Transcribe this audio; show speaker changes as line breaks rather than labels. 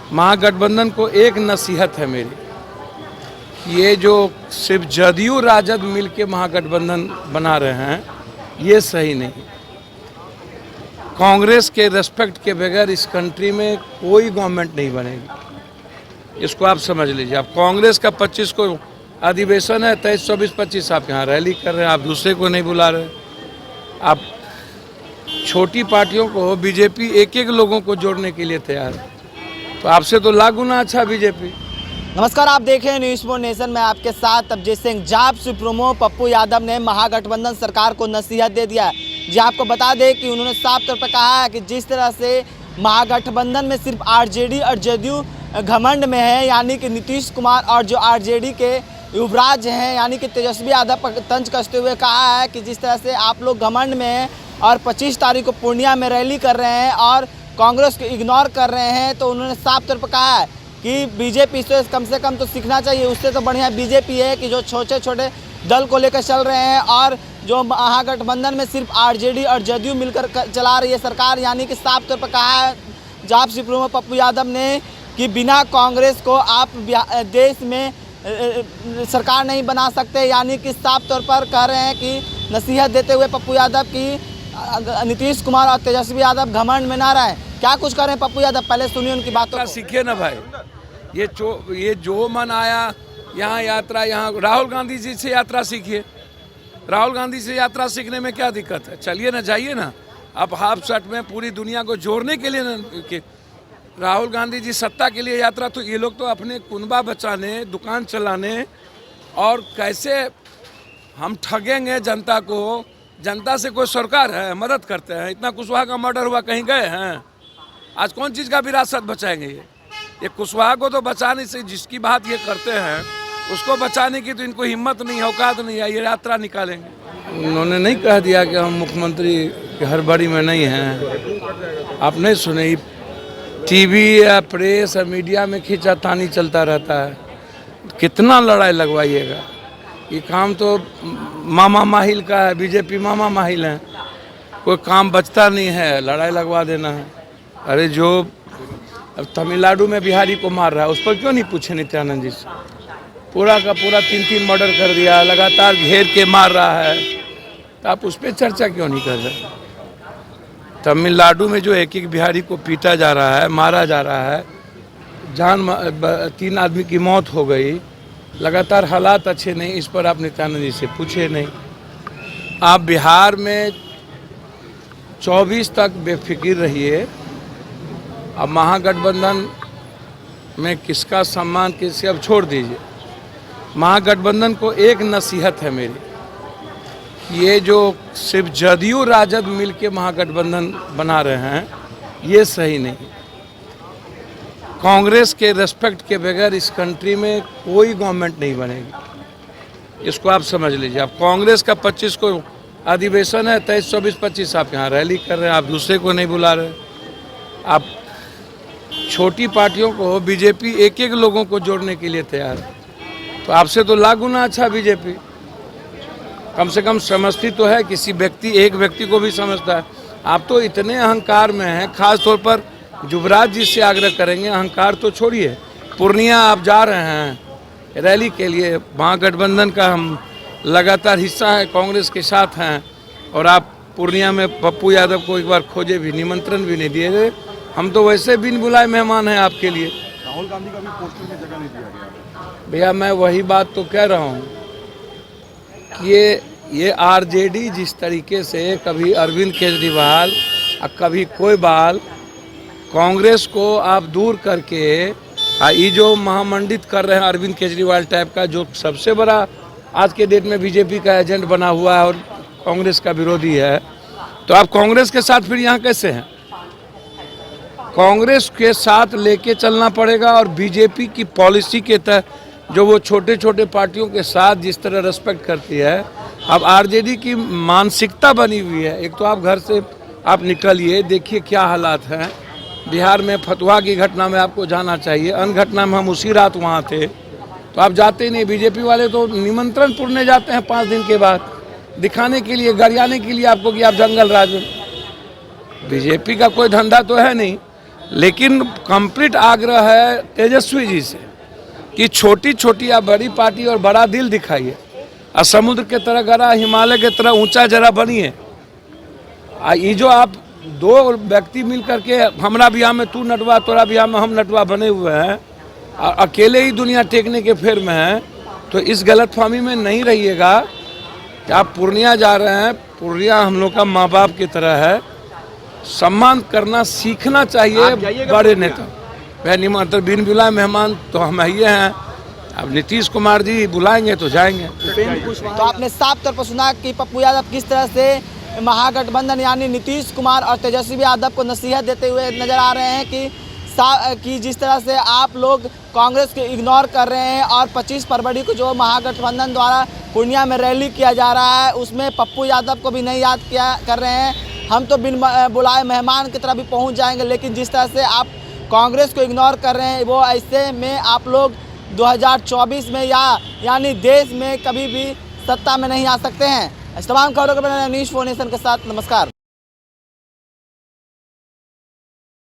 महागठबंधन को एक नसीहत है मेरी, ये जो सिर्फ जदयू राजद मिलके महागठबंधन बना रहे हैं ये सही नहीं। कांग्रेस के रेस्पेक्ट के बगैर इस कंट्री में कोई गवर्नमेंट नहीं बनेगी, इसको आप समझ लीजिए। अब कांग्रेस का 25 को अधिवेशन है, 23, 24, 25 आप यहाँ रैली कर रहे हैं, आप दूसरे को नहीं बुला रहे। आप छोटी पार्टियों को, बीजेपी एक एक लोगों को जोड़ने के लिए तैयार है, तो आपसे तो लाख गुना अच्छा बीजेपी।
नमस्कार, आप देख रहे हैं न्यूज़ फॉर नेशन में आपके साथ अभिजीत सिंह। जाप सुप्रीमो पप्पू यादव ने महागठबंधन सरकार को नसीहत दे दिया है। जी आपको बता दें कि उन्होंने साफ तौर पर कहा है कि जिस तरह से महागठबंधन में सिर्फ आरजेडी और जदयू घमंड में है, यानी कि नीतीश कुमार और जो आरजेडी के युवराज हैं यानी कि तेजस्वी यादव पर तंज कसते हुए कहा है कि जिस तरह से आप लोग घमंड में हैं और 25 तारीख को पूर्णिया में रैली कर रहे हैं और कांग्रेस को इग्नोर कर रहे हैं, तो उन्होंने साफ तौर पर कहा है कि बीजेपी से कम तो सीखना चाहिए। उससे तो बढ़िया बीजेपी है कि जो छोटे छोटे दल को लेकर चल रहे हैं और जो महागठबंधन में सिर्फ आरजेडी और जदयू मिलकर चला रही है सरकार। यानी कि साफ तौर पर कहा है जाप सुप्रीमो पप्पू यादव ने कि बिना कांग्रेस को आप देश में सरकार नहीं बना सकते। यानी कि साफ तौर पर कह रहे हैं कि नसीहत देते हुए पप्पू यादव की नीतीश कुमार और तेजस्वी यादव घमंड में ना रहे। क्या कुछ कर रहे हैं पप्पू यादव, पहले सुनिए उनकी बातों को।
सीखिए ना भाई, ये जो मन आया यहाँ यात्रा, यहाँ राहुल गांधी जी से यात्रा सीखिए। राहुल गांधी से यात्रा सीखने में क्या दिक्कत है? चलिए ना, जाइए ना। अब हाफ शर्ट में पूरी दुनिया को जोड़ने के लिए ना, राहुल गांधी जी सत्ता के लिए यात्रा, तो ये लोग तो अपने कुनबा बचाने, दुकान चलाने और कैसे हम ठगेंगे जनता को। जनता से कोई सरकार है? मदद करते हैं। इतना कुशवाहा का मर्डर हुआ, कहीं गए हैं? आज कौन चीज़ का विरासत बचाएंगे? ये कुशवाहा को तो बचाने से, जिसकी बात ये करते हैं उसको बचाने की तो इनको हिम्मत नहीं, औकात नहीं है, ये यात्रा निकालेंगे। उन्होंने नहीं कह दिया कि हम मुख्यमंत्री की हड़बड़ी में नहीं हैं। आप नहीं सुने, टीवी या प्रेस या मीडिया में खींचातानी चलता रहता है। कितना लड़ाई लगवाइएगा? ये काम तो मामा माहिल का है, बीजेपी मामा माहिल है, कोई काम बचता नहीं है, लड़ाई लगवा देना है। अरे जो अब तमिलनाडु में बिहारी को मार रहा है, उस पर क्यों नहीं पूछे नित्यानंद जी से? पूरा का पूरा 3 मर्डर कर दिया, लगातार घेर के मार रहा है, तो आप उस पर चर्चा क्यों नहीं कर रहे? तमिलनाडु में जो एक बिहारी को पीटा जा रहा है, मारा जा रहा है, 3 आदमी की मौत हो गई, लगातार हालात अच्छे नहीं, इस पर आप नित्यानंद जी से पूछे नहीं। आप बिहार में 24 तक बेफिक्र रहिए। अब महागठबंधन में किसका सम्मान किसके, अब छोड़ दीजिए। महागठबंधन को एक नसीहत है मेरी, ये जो सिर्फ जदयू राजद मिलके महागठबंधन बना रहे हैं ये सही नहीं। कांग्रेस के रेस्पेक्ट के बगैर इस कंट्री में कोई गवर्नमेंट नहीं बनेगी, इसको आप समझ लीजिए। अब कांग्रेस का 25 को अधिवेशन है, 23, 24, 25 आप यहाँ रैली कर रहे हैं, आप दूसरे को नहीं बुला रहे। आप छोटी पार्टियों को, बीजेपी एक एक लोगों को जोड़ने के लिए तैयार है, तो आपसे तो लाख गुना अच्छा बीजेपी। कम से कम समझती तो है, किसी व्यक्ति, एक व्यक्ति को भी समझता है। आप तो इतने अहंकार में हैं, खास तौर पर युवराज जी से आग्रह करेंगे, अहंकार तो छोड़िए। पूर्णिया आप जा रहे हैं रैली के लिए, महागठबंधन का हम लगातार हिस्सा है, कांग्रेस के साथ हैं, और आप पूर्णिया में पप्पू यादव को एक बार खोजे भी, निमंत्रण भी नहीं दिए। हम तो वैसे बिन बुलाए मेहमान हैं आपके लिए।
राहुल गांधी का भी पोस्टर में जगह नहीं दिया गया।
भैया मैं वही बात तो कह रहा हूँ कि ये आरजेडी जिस तरीके से कभी अरविंद केजरीवाल और कभी कोई बाल कांग्रेस को आप दूर करके ये जो महामंडित कर रहे हैं अरविंद केजरीवाल टाइप का, जो सबसे बड़ा आज के डेट में बीजेपी का एजेंट बना हुआ है और कांग्रेस का विरोधी है, तो आप कांग्रेस के साथ फिर यहाँ कैसे हैं? कांग्रेस के साथ लेके चलना पड़ेगा और बीजेपी की पॉलिसी के तहत जो वो छोटे छोटे पार्टियों के साथ जिस तरह रेस्पेक्ट करती है, अब आरजेडी की मानसिकता बनी हुई है। एक तो आप घर से आप निकलिए, देखिए क्या हालात हैं। बिहार में फतुहा की घटना में आपको जाना चाहिए, अन्य घटना में हम उसी रात वहाँ थे, तो आप जाते ही नहीं। बीजेपी वाले तो निमंत्रण पुरने जाते हैं 5 दिन के बाद, दिखाने के लिए, गरियाने के लिए आपको कि आप जंगल राज में। बीजेपी का कोई धंधा तो है नहीं, लेकिन कंप्लीट आग्रह है तेजस्वी जी से कि छोटी छोटी या बड़ी पार्टी और बड़ा दिल दिखाइए और समुद्र के तरह गड़ा, हिमालय के तरह ऊंचा जरा बनिए। ये जो आप दो व्यक्ति मिल करके हमारा बिहार में तू नटवा, तोरा बिहार में हम नटवा बने हुए हैं और अकेले ही दुनिया टेकने के फेर में हैं, तो इस गलतफहमी में नहीं रहिएगा कि आप पूर्णिया जा रहे हैं। पूर्णिया हम लोग का माँ बाप की तरह है, सम्मान करना सीखना चाहिए बड़े नेता। वह निमंत्रण बिन बुलाए मेहमान तो हम ही हैं। अब नीतीश कुमार जी बुलाएंगे तो जाएंगे।
तो आपने साफ तौर पर सुना कि पप्पू यादव किस तरह से महागठबंधन यानी नीतीश कुमार और तेजस्वी यादव को नसीहत देते हुए नजर आ रहे हैं कि जिस तरह से आप लोग कांग्रेस को इग्नोर कर रहे हैं और 25 फरवरी को जो महागठबंधन द्वारा पूर्णिया में रैली किया जा रहा है उसमें पप्पू यादव को भी नहीं याद कर रहे हैं। हम तो बिन बुलाए मेहमान की तरह भी पहुंच जाएंगे, लेकिन जिस तरह से आप कांग्रेस को इग्नोर कर रहे हैं वो ऐसे में आप लोग 2024 में यानी देश में कभी भी सत्ता में नहीं आ सकते हैं। इस तमाम खबरों को बनाने न्यूज़ 4 नेशन के साथ नमस्कार।